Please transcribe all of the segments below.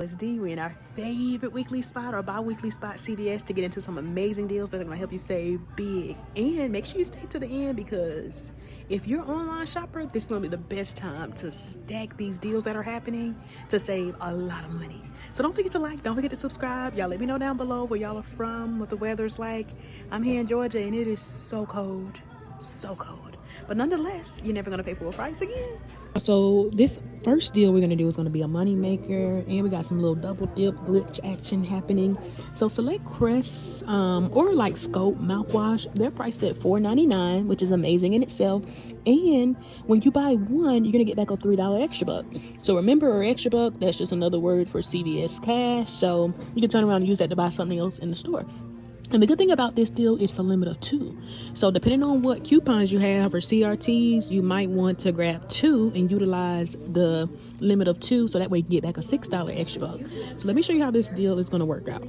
We're in our favorite weekly spot or bi-weekly spot, CVS, to get into some amazing deals that are going to help you save big. And make sure you stay to the end, because if you're an online shopper, this is going to be the best time to stack these deals that are happening to save a lot of money. So don't forget to like, don't forget to subscribe. Y'all let me know down below where y'all are from, what the weather's like. I'm here in Georgia and it is so cold, so cold. But nonetheless, you're never going to pay full price again. So this first deal we're going to do is going to be a money maker, and we got some little double dip glitch action happening. So select Crest or like Scope mouthwash. They're priced at $4.99, which is amazing in itself. And when you buy one, you're going to get back a $3 extra buck. So remember, extra buck, that's just another word for CVS cash. So you can turn around and use that to buy something else in the store. And the good thing about this deal is a limit of 2. So depending on what coupons you have or CRTs, you might want to grab 2 and utilize the limit of 2, so that way you can get back a $6 extra buck. So let me show you how this deal is going to work out.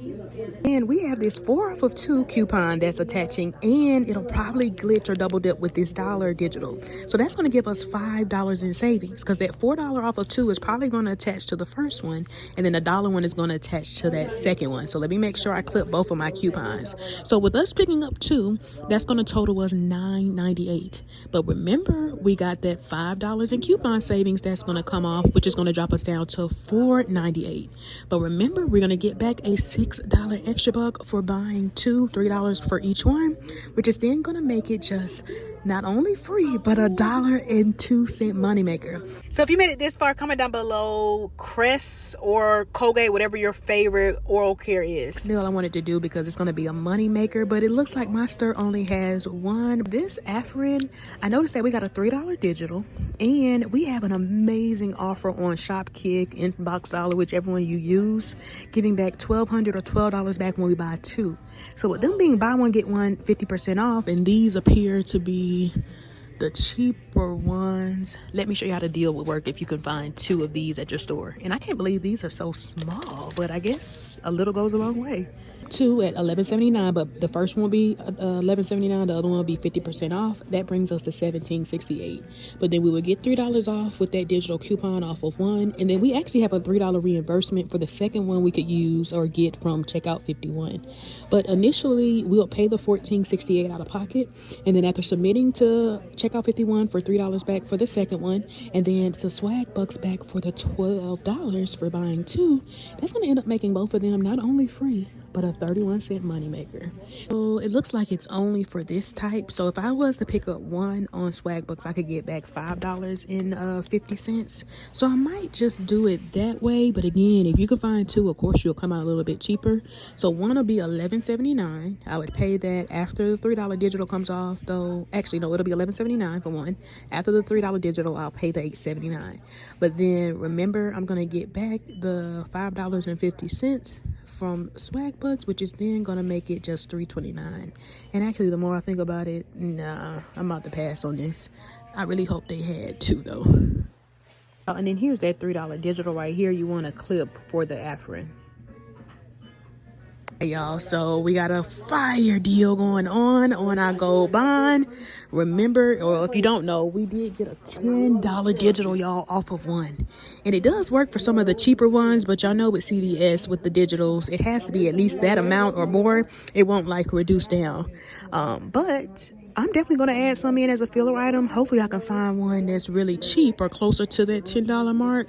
And we have this 4 off of 2 coupon that's attaching, and it'll probably glitch or double dip with this dollar digital. So that's going to give us $5 in savings, because that $4 off of 2 is probably going to attach to the first one, and then the dollar one is going to attach to that second one. So let me make sure I clip both of my coupons. So with us picking up 2, that's going to total us $9.98. But remember, we got that $5 in coupon savings that's going to come off, which is going to drop us down to $4.98. But remember, we're going to get back a $6 extra buck for buying 2, $3 for each one, which is then going to make it just not only free, but $1.02 moneymaker. So if you made it this far, comment down below Crest or Colgate, whatever your favorite oral care is. Deal I wanted to do, because it's going to be a moneymaker, but it looks like my store only has one. This Afrin, I noticed that we got a $3 digital, and we have an amazing offer on Shopkick, Inbox Dollar, whichever one you use, giving back $1,200 or $12 back when we buy 2. So with them being buy one get one 50% off, and these appear to be the cheaper ones, let me show you how the deal would work if you can find 2 of these at your store. And I can't believe these are so small, but I guess a little goes a long way. 2 at $11.79, but the first one will be $11.79, the other one will be 50% off. That brings us to $17.68. But then we would get $3 off with that digital coupon off of one, and then we actually have a $3 reimbursement for the second one we could use or get from checkout 51. But initially we'll pay the $14.68 out of pocket, and then after submitting to checkout 51 for $3 back for the second one, and then to swag bucks back for the $12 for buying 2, that's going to end up making both of them not only free, but a 31-cent moneymaker. So it looks like it's only for this type. So if I was to pick up one on Swagbucks, I could get back $5.50. So I might just do it that way. But again, if you can find 2, of course, you'll come out a little bit cheaper. So one will be $11.79. I would pay that after the $3 digital comes off, though. Actually, no, it'll be $11.79 for one. After the $3 digital, I'll pay the $8.79. But then remember, I'm going to get back the $5.50 from Swagbucks, which is then gonna make it just $3.29. And actually, the more I think about it, nah, I'm about to pass on this. I really hope they had 2 though. And then here's that $3 digital right here. You want to clip for the Afrin. Hey y'all, so we got a fire deal going on our gold bond. Remember, or if you don't know, we did get a $10 digital, y'all, off of one. And it does work for some of the cheaper ones, but y'all know with CVS, with the digitals, it has to be at least that amount or more. It won't like reduce down. But I'm definitely going to add some in as a filler item. Hopefully I can find one that's really cheap or closer to that $10 mark.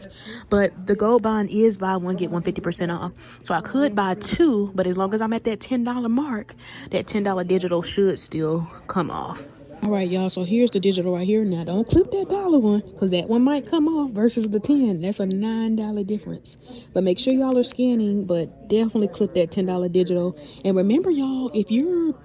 But the gold bond is buy one, get one 50% off. So I could buy 2, but as long as I'm at that $10 mark, that $10 digital should still come off. All right, y'all, so here's the digital right here. Now, don't clip that dollar one, because that one might come off versus the 10. That's a $9 difference. But make sure y'all are scanning, but definitely clip that $10 digital. And remember, y'all, if you're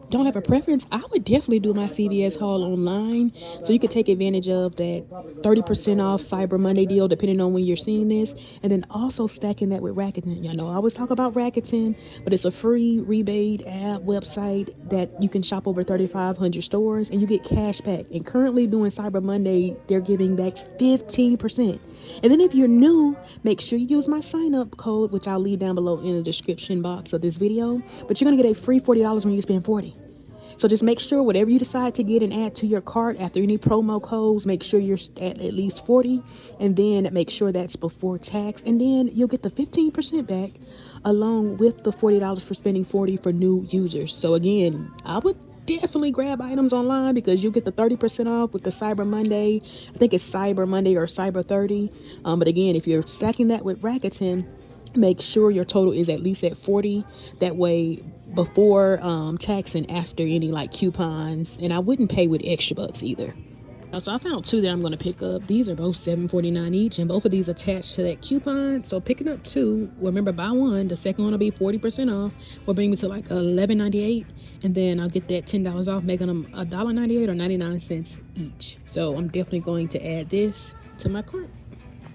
don't have a preference, I would definitely do my CVS haul online, so you could take advantage of that 30% off Cyber Monday deal, depending on when you're seeing this, and then also stacking that with Rakuten. Y'all know I always talk about Rakuten, but it's a free rebate app website that you can shop over 3,500 stores, and you get Cashback. And currently doing Cyber Monday, they're giving back 15%. And then if you're new, make sure you use my sign up code, which I'll leave down below in the description box of this video. But you're gonna get a free $40 when you spend $40. So just make sure whatever you decide to get and add to your cart after any promo codes, make sure you're at least 40, and then make sure that's before tax, and then you'll get the 15% back along with the $40 for spending 40 for new users. So again, I would definitely grab items online because you get the 30% off with the Cyber Monday. I think it's Cyber Monday or Cyber 30. But again, if you're stacking that with Rakuten, make sure your total is at least at 40. That way, before tax and after any like coupons. And I wouldn't pay with extra bucks either. So I found two that I'm going to pick up. These are both $7.49 each, and both of these attached to that coupon. So picking up two, remember, buy one, the second one will be 40% off, will bring me to like $11.98, and then I'll get that $10 off, making them $1.98 or 99 cents each. So I'm definitely going to add this to my cart.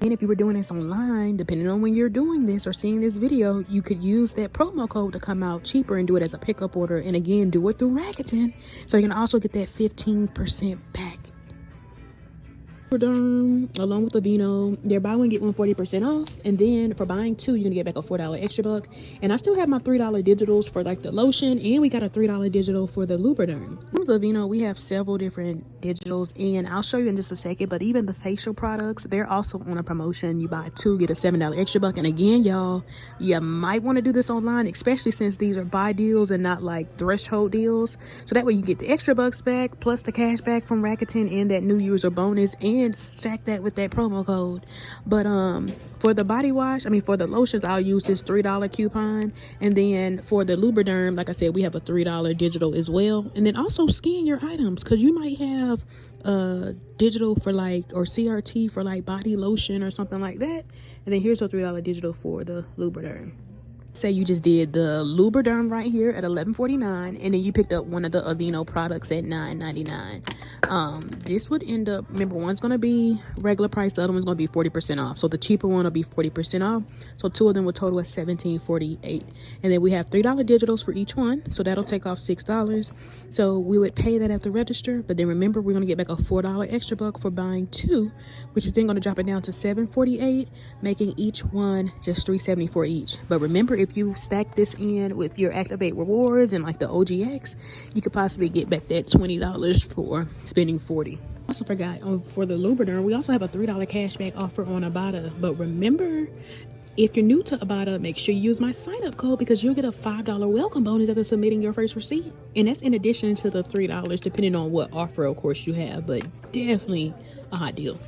And if you were doing this online, depending on when you're doing this or seeing this video, you could use that promo code to come out cheaper and do it as a pickup order. And again, do it through Rakuten, so you can also get that 15% back. Along with the Vino, they're buy one get one 40% off, and then for buying two, you're gonna get back a $4 extra buck. And I still have my $3 digitals for like the lotion, and we got a $3 digital for the Lubriderm. With the Vino, we have several different digitals, and I'll show you in just a second. But even the facial products, they're also on a promotion. You buy two, get a $7 extra buck. And again, y'all, you might want to do this online, especially since these are buy deals and not like threshold deals. So that way you get the extra bucks back plus the cash back from Rakuten and that new user bonus, and stack that with that promo code. But for the body wash, for the lotions, I'll use this $3 coupon. And then for the Lubriderm, like I said, we have a $3 digital as well. And then also scan your items, because you might have digital for like, or CRT for like body lotion or something like that. And then here's a $3 digital for the Lubriderm. Say you just did the Lubriderm right here at $11.49, and then you picked up one of the Aveeno products at $9.99. This would end up, remember, one's going to be regular price, the other one's going to be 40% off. So the cheaper one will be 40% off. So two of them will total at $17.48. And then we have $3 digitals for each one, so that'll take off $6. So we would pay that at the register, but then remember, we're going to get back a $4 extra buck for buying two, which is then going to drop it down to $7.48, making each one just $3.74 each. But remember, if you stack this in with your Activate rewards and like the OGX, you could possibly get back that $20 for spending $40. Also forgot, for the Lubriderm, we also have a $3 cashback offer on Ibotta. But remember, if you're new to Ibotta, make sure you use my sign up code, because you'll get a $5 welcome bonus after submitting your first receipt. And that's in addition to the $3, depending on what offer, of course, you have. But definitely a hot deal.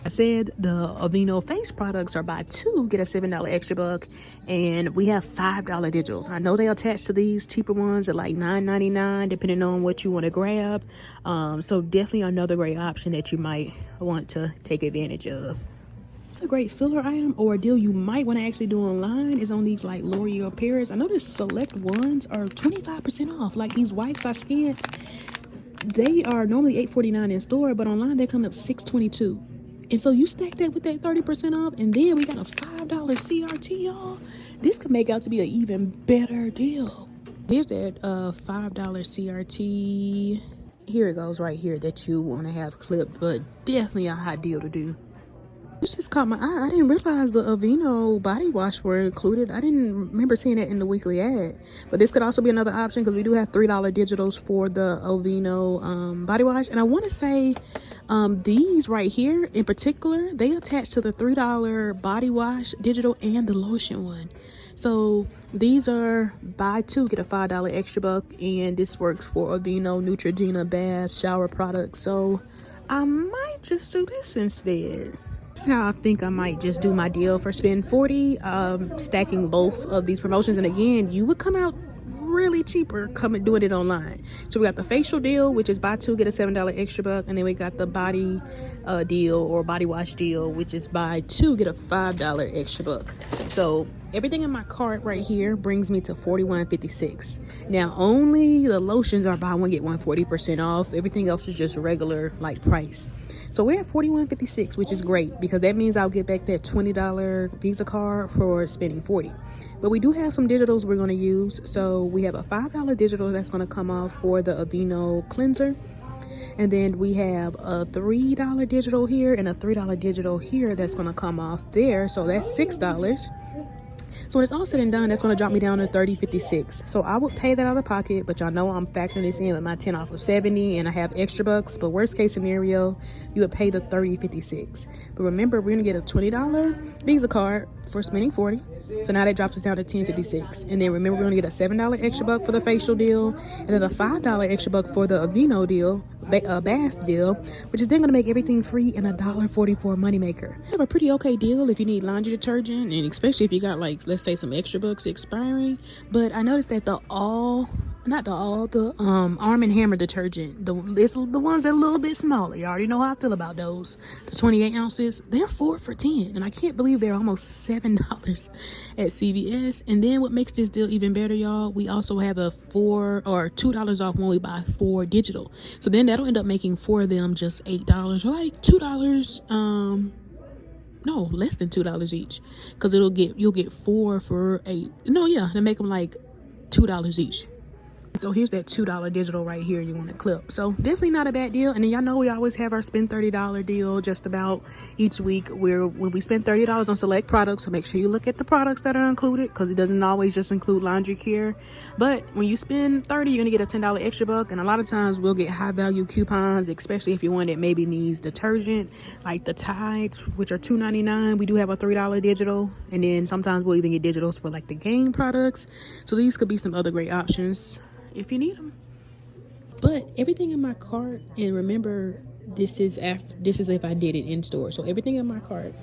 I said the Aveeno face products are buy two, get a $7 extra buck, and we have $5 digitals. I know they attach to these cheaper ones at like $9.99, depending on what you want to grab. So definitely another great option that you might want to take advantage of. A great filler item or a deal you might want to actually do online is on these like L'Oreal Paris. I noticed select ones are 25% off. Like these wipes I scanned, they are normally $8.49 in store, but online they're coming up $6.22. And so you stack that with that 30% off, and then we got a $5 CRT, y'all. This could make out to be an even better deal. Here's that $5 CRT. Here it goes right here that you want to have clipped, but definitely a hot deal to do. This just caught my eye. I didn't realize the Aveeno body wash were included. I didn't remember seeing that in the weekly ad. But this could also be another option, because we do have $3 digitals for the Aveeno body wash. And I want to say these right here in particular, they attach to the $3 body wash digital and the lotion one. So these are buy two, get a $5 extra buck. And this works for Aveeno, Neutrogena, bath, shower products. So I might just do this instead. This is how I think I might just do my deal for spend $40, stacking both of these promotions. And again, you would come out really cheaper doing it online. So we got the facial deal, which is buy two, get a $7 extra buck. And then we got the body deal or body wash deal, which is buy two, get a $5 extra buck. So everything in my cart right here brings me to $41.56. Now only the lotions are buy one get one 40% off. Everything else is just regular like price. So we're at $41.56, which is great, because that means I'll get back that $20 Visa card for spending $40. But we do have some digitals we're going to use. So we have a $5 digital that's going to come off for the Aveeno cleanser. And then we have a $3 digital here and a $3 digital here that's going to come off there. So that's $6. So when it's all said and done, that's going to drop me down to $30.56. So I would pay that out of pocket, but y'all know I'm factoring this in with my 10 off of 70 and I have extra bucks. But worst case scenario, you would pay the $30.56. But remember, we're going to get a $20 Visa card for spending 40. So now that drops us down to $10.56. And then remember, we're going to get a $7 extra buck for the facial deal, and then a $5 extra buck for the Aveeno deal, bath deal, which is then going to make everything free and a $1.44 moneymaker. We have a pretty okay deal if you need laundry detergent, and especially if you got, like, let's say some extra bucks expiring. But I noticed that the Arm and Hammer detergent, the ones that are a little bit smaller, you already know how I feel about those, the 28 ounces, they're 4 for $10, and I can't believe they're almost $7 at CVS. And then what makes this deal even better, y'all, we also have a $2 off when we buy 4 digital. So then that'll end up making 4 of them just $8, or like $2, no, less than $2 each, because you'll get 4 for $8. No, yeah, they make them like $2 each. So here's that $2 digital right here you want to clip. So definitely not a bad deal. And then y'all know we always have our spend $30 deal just about each week, where when we spend $30 on select products, so make sure you look at the products that are included, because it doesn't always just include laundry care. But when you spend $30, you're gonna get a $10 extra buck. And a lot of times we'll get high value coupons, especially if you're one that maybe needs detergent, like the Tides, which are $2.99. We do have a $3 digital, and then sometimes we'll even get digitals for like the game products. So these could be some other great options if you need them. But everything in my cart, and remember, this is if I did it in store. So everything in my cart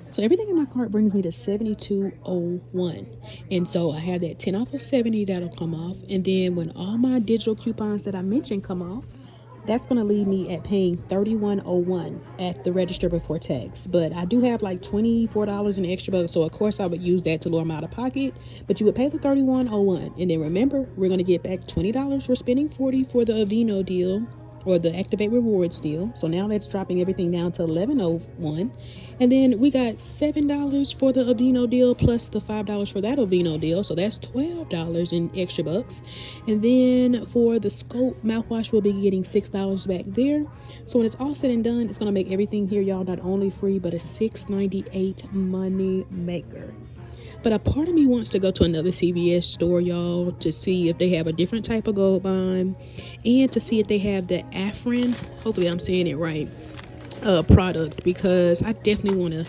brings me to $72.01. And so I have that 10 off of 70 that'll come off, and then when all my digital coupons that I mentioned come off, that's going to leave me at paying $31.01 at the register before tax. But I do have like $24 in extra bucks, so of course I would use that to lower my out of pocket. But you would pay the $31.01, and then remember, we're going to get back $20 for spending 40 for the Aveeno deal, or the Activate Rewards deal. So now that's dropping everything down to $11.01. And then we got $7 for the Aveeno deal plus the $5 for that Aveeno deal. So that's $12 in extra bucks. And then for the Scope mouthwash, we'll be getting $6 back there. So when it's all said and done, it's going to make everything here, y'all, not only free, but a $6.98 money maker. But a part of me wants to go to another CVS store, y'all, to see if they have a different type of gold bond, and to see if they have the Afrin, hopefully I'm saying it right, product, because I definitely want to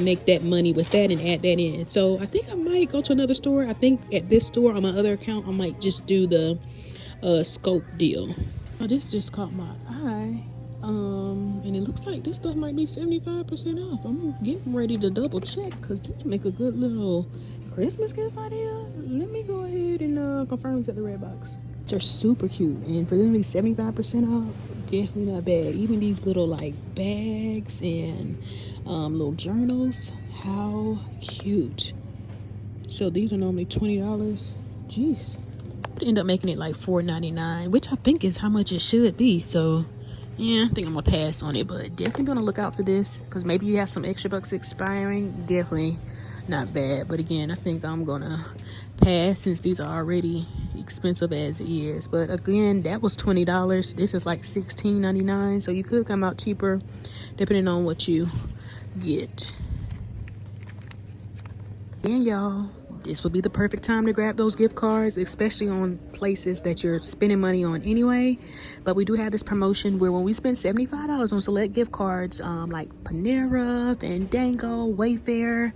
make that money with that and add that in. So I think I might go to another store. I think at this store on my other account, I might just do the Scope deal. Oh, this just caught my eye. And it looks like this stuff might be 75% off. I'm getting ready to double check, because this make a good little Christmas gift idea. Let me go ahead and confirm it's at the red box. They're super cute, and for them to be 75% off, definitely not bad. Even these little like bags and little journals, how cute. So these are normally $20. Jeez, end up making it like $4.99, which I think is how much it should be. So yeah, I think I'm gonna pass on it, but definitely gonna look out for this, because maybe you have some extra bucks expiring. Definitely not bad, but again, I think I'm gonna pass since these are already expensive as is. But again, that was $20. This is like $16.99, so you could come out cheaper depending on what you get. And y'all, this would be the perfect time to grab those gift cards, especially on places that you're spending money on anyway. But we do have this promotion where when we spend $75 on select gift cards, like Panera, Fandango, Wayfair,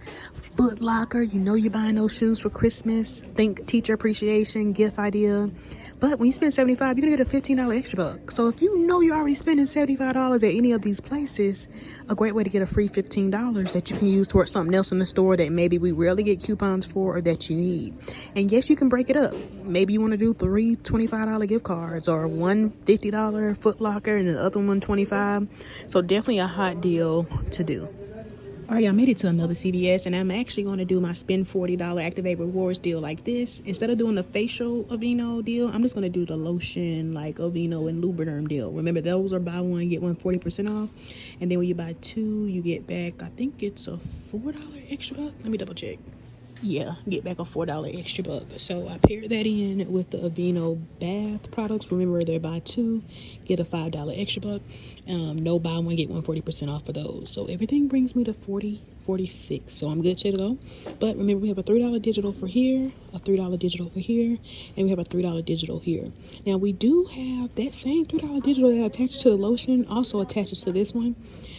Foot Locker, you know you're buying those shoes for Christmas. Think teacher appreciation, gift idea. But when you spend $75, you're gonna get a $15 extra buck. So if you know you're already spending $75 at any of these places, a great way to get a free $15 that you can use towards something else in the store that maybe we rarely get coupons for or that you need. And yes, you can break it up. Maybe you want to do 3 $25 gift cards, or one $50 Foot Locker and the other one $25. So definitely a hot deal to do. All right, I made it to another CVS, and I'm actually going to do my spend $40 Activate Rewards deal like this. Instead of doing the facial Aveeno deal, I'm just going to do the lotion like Aveeno and Lubriderm deal. Remember, those are buy one, get one 40% off. And then when you buy 2, you get back, I think it's a $4 extra buck. Let me double check. Yeah, get back a $4 extra buck. So I paired that in with the Aveeno bath products. Remember, they're buy 2, get a $5 extra buck. No buy one, get one 40% off for those. So everything brings me to $40 $8.46. So I'm good to go. But remember, we have a $3 digital for here, a $3 digital for here, and we have a $3 digital here. Now we do have that same $3 digital that attaches to the lotion also attaches to this one.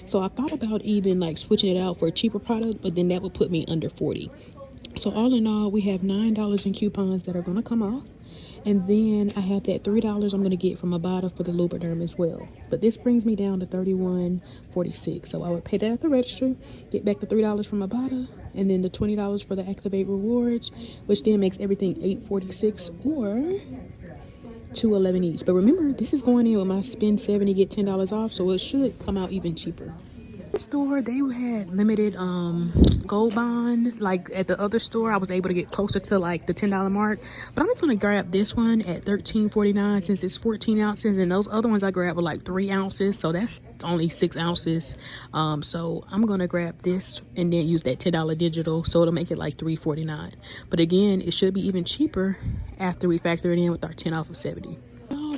So I thought about even like switching it out for a cheaper product, but then that would put me under 40. So all in all, we have $9 in coupons that are going to come off. And then I have that $3 I'm going to get from Ibotta for the Lubriderm as well. But this brings me down to $31.46. So I would pay that at the register, get back the $3 from Ibotta, and then the $20 for the Activate Rewards, which then makes everything $8.46 or $2.11 each. But remember, this is going in with my spend $70, get $10 off, so it should come out even cheaper. This store, they had limited gold bond. Like at the other store, I was able to get closer to like the $10 mark, but I'm just gonna grab this one at $13.49 since it's 14 ounces, and those other ones I grabbed were like 3 ounces, so that's only 6 ounces. So I'm gonna grab this and then use that $10 digital, so it'll make it like $3.49. But again, it should be even cheaper after we factor it in with our 10 off of 70.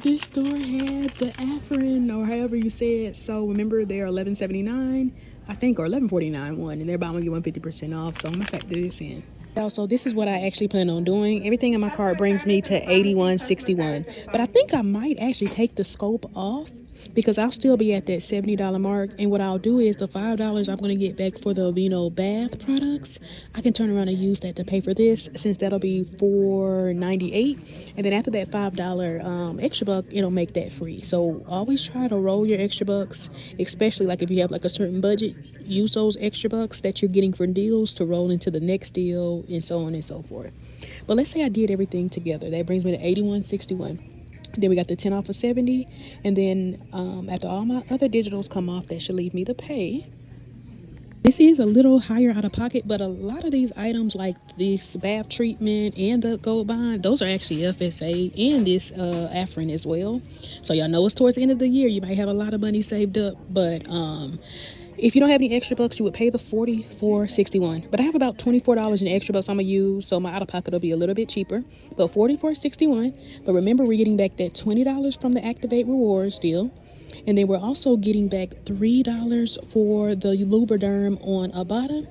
This store had the Afrin, or however you say it. So remember, they're $11.79, I think, or $11.49 one, and they're about to get 50% off. So I'm gonna factor this in. Also, this is what I actually plan on doing. Everything in my cart brings me to $81.61, but I think I might actually take the scope off because I'll still be at that $70 mark. And what I'll do is the $5 I'm going to get back for the Aveeno bath products, I can turn around and use that to pay for this, since that'll be $4.98. And then after that $5 extra buck, it'll make that free. So always try to roll your extra bucks, especially like if you have like a certain budget. Use those extra bucks that you're getting from deals to roll into the next deal, and so on and so forth. But let's say I did everything together. That brings me to $81.61. Then we got the 10 off of 70, and then after all my other digitals come off, that should leave me to pay. This is a little higher out of pocket, but a lot of these items like this bath treatment and the gold bond, those are actually FSA, and this Afrin as well. So y'all know it's towards the end of the year. You might have a lot of money saved up, but if you don't have any extra bucks, you would pay the $44.61. But I have about $24 in extra bucks I'm going to use, so my out-of-pocket will be a little bit cheaper. But $44.61. But remember, we're getting back that $20 from the Activate Rewards deal. And then we're also getting back $3 for the Lubriderm on Ibotta.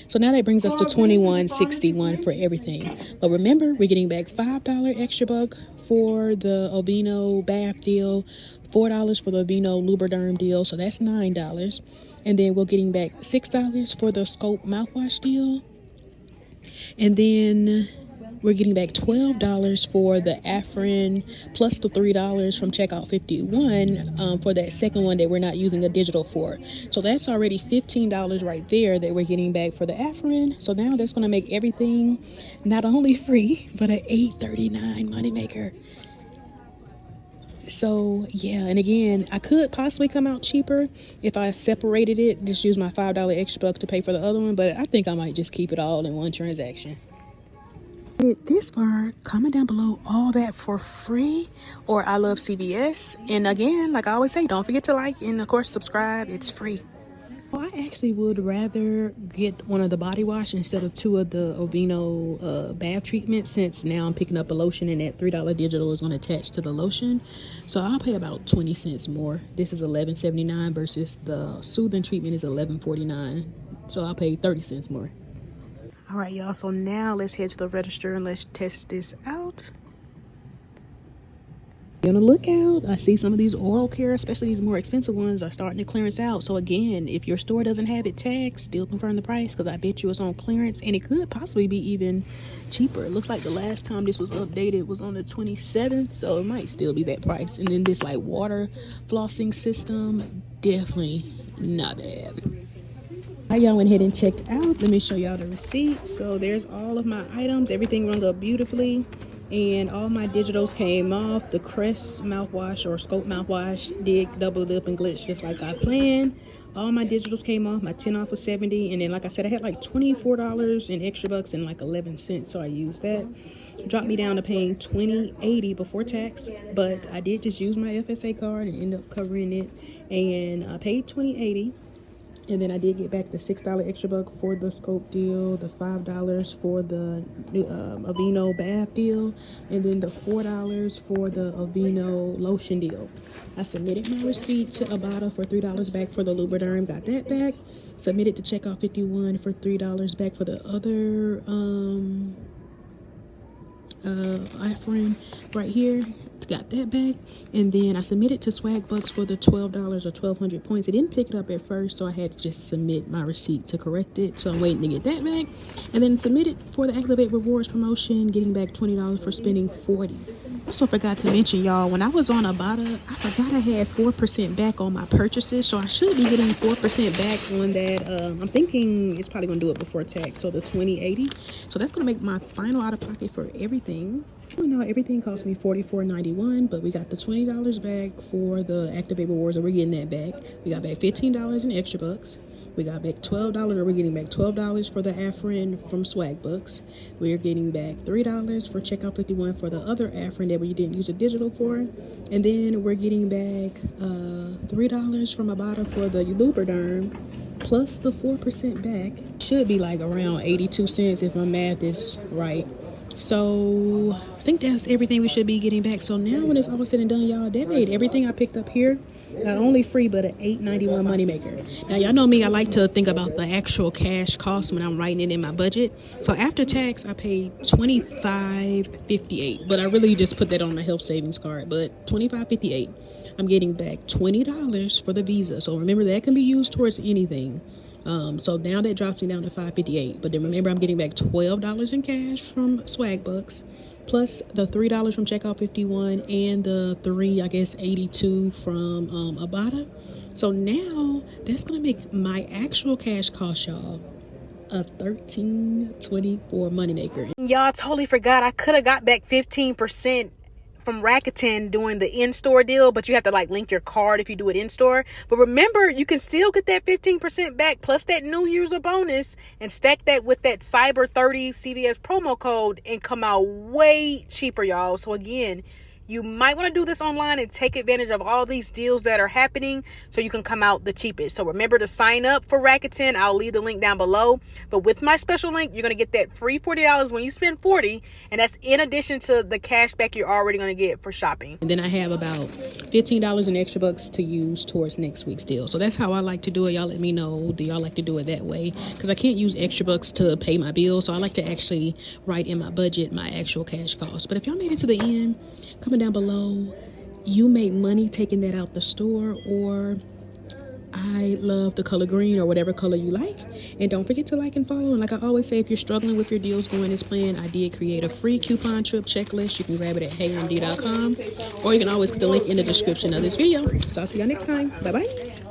So now that brings us to $21.61 for everything. But remember, we're getting back $5 extra buck for the Aveeno bath deal, $4 for the Aveeno Lubriderm deal, so that's $9. And then we're getting back $6 for the Scope mouthwash deal. And then we're getting back $12 for the Afrin, plus the $3 from checkout 51 for that second one that we're not using a digital for. So that's already $15 right there that we're getting back for the Afrin. So now that's going to make everything not only free, but an $8.39 moneymaker. So yeah, and again, I could possibly come out cheaper if I separated it, just use my $5 extra buck to pay for the other one, but I think I might just keep it all in one transaction. This far, comment down below all that for free, or I love CVS. And again, like I always say, don't forget to like and of course subscribe. It's free. Well, I actually would rather get one of the body wash instead of 2 of the Aveeno bath treatments, since now I'm picking up a lotion and that $3 digital is going to attach to the lotion. So I'll pay about 20 cents more. This is $11.79 versus the soothing treatment is $11.49. So I'll pay 30 cents more. All right, y'all. So now let's head to the register and let's test this out. Be on the lookout. I see some of these oral care, especially these more expensive ones, are starting to clearance out. So again, if your store doesn't have it tagged, still confirm the price, because I bet you it's on clearance, and it could possibly be even cheaper. It looks like the last time this was updated was on the 27th, so it might still be that price. And then this like water flossing system, definitely not bad. All right, y'all went ahead and checked out. Let me show y'all the receipt. So there's all of my items. Everything rung up beautifully. And all my digitals came off. The Crest mouthwash or Scope mouthwash did double dip and glitch just like I planned. All my digitals came off. My 10 off of 70. And then like I said, I had like $24 in extra bucks and like 11 cents. So I used that. Dropped me down to paying $20.80 before tax. But I did just use my FSA card and end up covering it. And I paid $20.80. And then I did get back the $6 extra buck for the scope deal, the $5 for the Aveeno bath deal, and then the $4 for the Aveeno lotion deal. I submitted my receipt to Ibotta for $3 back for the Lubriderm, got that back. Submitted to Checkout 51 for $3 back for the other Afrin right here, got that back. And then I submitted to Swag Bucks for the $12 or 1,200 points. It didn't pick it up at first, so I had to just submit my receipt to correct it, so I'm waiting to get that back. And then submitted for the Activate Rewards promotion, getting back $20 for spending $40. Also forgot to mention, y'all, when I was on Ibotta, I forgot I had 4% back on my purchases, so I should be getting 4% back on that. I'm thinking it's probably gonna do it before tax, so the $20.80. So that's gonna make my final out of pocket for everything. You know, everything cost me $44.91, but we got the $20 back for the Activate Rewards, and we're getting that back. We got back $15 in extra bucks. We got back $12, or we're getting back $12 for the Afrin from Swag Bucks. We're getting back $3 for Checkout 51 for the other Afrin that we didn't use a digital for. And then we're getting back $3 from Ibotta for the Lubriderm, plus the 4% back. Should be like around 82 cents if my math is right. So I think that's everything we should be getting back. So now when it's all said and done, y'all, that made everything I picked up here not only free, but an $8.91 moneymaker. Now, y'all know me, I like to think about the actual cash cost when I'm writing it in my budget. So after tax, I paid $25.58, but I really just put that on my health savings card. But $25.58, I'm getting back $20 for the Visa. So remember, that can be used towards anything. So now that drops me down to $5.58. But then remember, I'm getting back $12 in cash from Swag Bucks, plus the $3 from Checkout 51 and the $82 from Ibotta. So now that's gonna make my actual cash cost, y'all, a $13.24 moneymaker. Y'all, totally forgot I could have got back 15% from Rakuten doing the in-store deal, but you have to like link your card if you do it in-store. But remember, you can still get that 15% back plus that new user bonus and stack that with that Cyber 30 CVS promo code and come out way cheaper, y'all. So again, you might want to do this online and take advantage of all these deals that are happening so you can come out the cheapest. So remember to sign up for Rakuten. I'll leave the link down below. But with my special link, you're going to get that free $40 when you spend $40. And that's in addition to the cash back you're already going to get for shopping. And then I have about $15 in extra bucks to use towards next week's deal. So that's how I like to do it. Y'all let me know. Do y'all like to do it that way? Because I can't use extra bucks to pay my bills. So I like to actually write in my budget my actual cash costs. But if y'all made it to the end, comment down below, you made money taking that out the store, or I love the color green, or whatever color you like. And don't forget to like and follow. And like I always say, if you're struggling with your deals going as planned, I did create a free coupon trip checklist. You can grab it at heymd.com, or you can always get the link in the description of this video. So I'll see y'all next time. Bye bye.